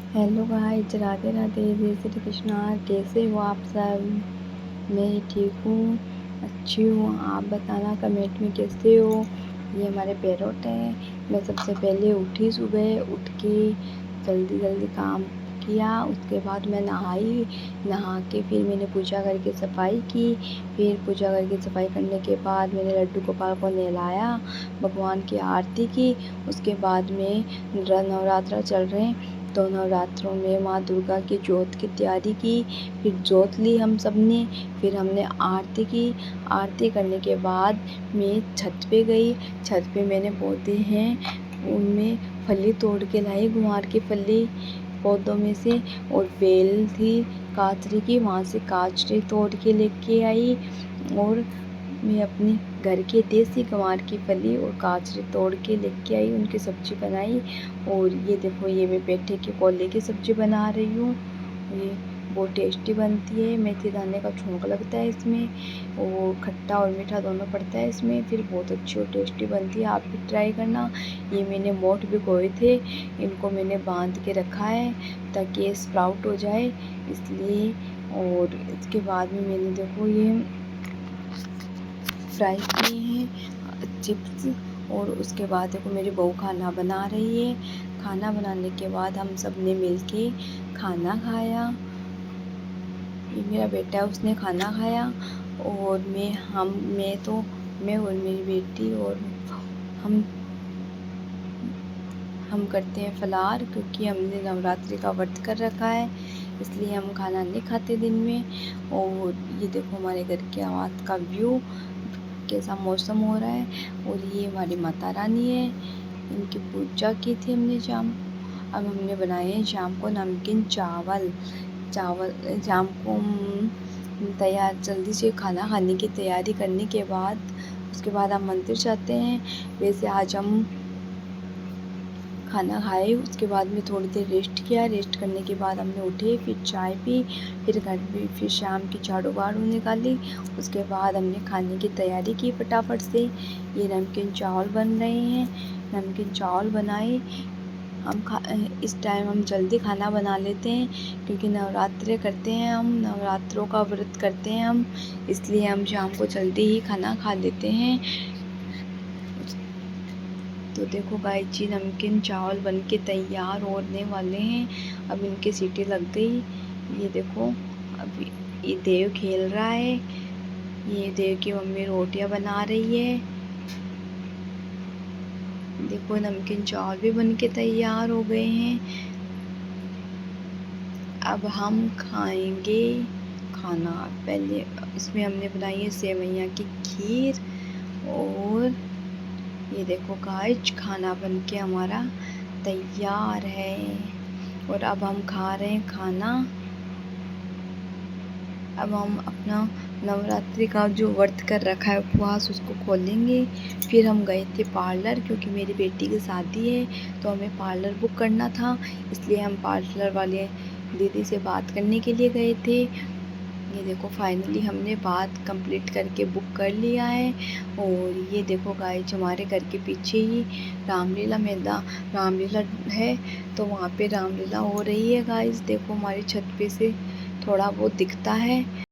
Hello guys, Radhe Radhe, जय श्री कृष्णा। कैसे हो आप सब? मैं ठीक हूँ, अच्छी हूँ। आप बताना कमेंट में कैसे हो। ये हमारे पैरोट हैं। मैं सबसे पहले उठी, सुबह उठ के जल्दी जल्दी काम किया। उसके बाद मैं नहाई, नहा के फिर मैंने पूजा करके सफाई की। फिर पूजा करके सफाई करने के बाद मैंने लड्डू गोपाल को नहलाया, भगवान की आरती की। उसके बाद में नवरात्र चल रहे हैं तो नवरात्रों में माँ दुर्गा की जोत की तैयारी की। फिर जोत ली हम सब ने। फिर हमने आरती की। आरती करने के बाद मैं छत पे गई। छत पे मैंने पौधे हैं, उनमें फली तोड़ के लाई, गुआर की फली पौधों में से। और बेल थी काचरी की, वहाँ से काचरी तोड़ के लेके आई। और मैं अपनी घर के देसी गंवार की फली और गाजर तोड़ के लेके आई, उनकी सब्ज़ी बनाई। और ये देखो, ये मैं पेठे के कोले की सब्ज़ी बना रही हूँ। ये बहुत टेस्टी बनती है। मेथी दाने का छोंक लगता है इसमें, और खट्टा और मीठा दोनों पड़ता है इसमें। फिर बहुत अच्छी और टेस्टी बनती है, आप भी ट्राई करना। ये मैंने मोठ भिगोए थे, इनको मैंने बांध के रखा है ताकि ये स्प्राउट हो जाए, इसलिए। और इसके बाद में मैंने देखो ये फ्राई किए हैं चिप्स। और उसके बाद देखो मेरी बहू खाना बना रही है। खाना बनाने के बाद हम सब ने मिल के खाना खाया। ये मेरा बेटा है, उसने खाना खाया। और मैं और मेरी बेटी और हम करते हैं फलाहार, क्योंकि हमने नवरात्रि का व्रत कर रखा है, इसलिए हम खाना नहीं खाते दिन में। और ये देखो हमारे घर के आवाज़ का व्यू, कैसा मौसम हो रहा है। और ये हमारी माता रानी है, इनकी पूजा की थी हमने शाम। अब हमने बनाए हैं शाम को नमकीन चावल। शाम को तैयार जल्दी से खाना खाने की तैयारी करने के बाद उसके बाद हम मंदिर जाते हैं। वैसे आज हम खाना खाए, उसके बाद में थोड़ी देर रेस्ट किया। रेस्ट करने के बाद हमने उठे, फिर चाय पी, फिर घर में फिर शाम की झाड़ू वाड़ू निकाली। उसके बाद हमने खाने की तैयारी की फटाफट से। ये नमकीन चावल बन रहे हैं, नमकीन चावल बनाए। इस टाइम हम जल्दी खाना बना लेते हैं, क्योंकि नवरात्रे करते हैं हम, नवरात्रों का व्रत करते हैं हम, इसलिए हम शाम को जल्दी ही खाना खा लेते हैं। तो देखो गाइस जी, नमकीन चावल बनके तैयार होने वाले हैं। अब इनकी सीटी लग गई। ये देखो, अभी ये देव खेल रहा है। ये देव की मम्मी रोटियां बना रही है। देखो नमकीन चावल भी बनके तैयार हो गए हैं। अब हम खाएंगे खाना। पहले इसमें हमने बनाई है सेवैयाँ की खीर। और ये देखो गाइस, खाना बनके हमारा तैयार है। और अब हम खा रहे हैं खाना। अब हम अपना नवरात्रि का जो व्रत कर रखा है उपवास, उसको खोलेंगे। फिर हम गए थे पार्लर, क्योंकि मेरी बेटी की शादी है तो हमें पार्लर बुक करना था, इसलिए हम पार्लर वाले दीदी से बात करने के लिए गए थे। ये देखो फाइनली हमने बात कंप्लीट करके बुक कर लिया है। और ये देखो गाइस, हमारे घर के पीछे ही रामलीला है, तो वहाँ पे रामलीला हो रही है गाइस। देखो हमारी छत पे से थोड़ा बहुत दिखता है।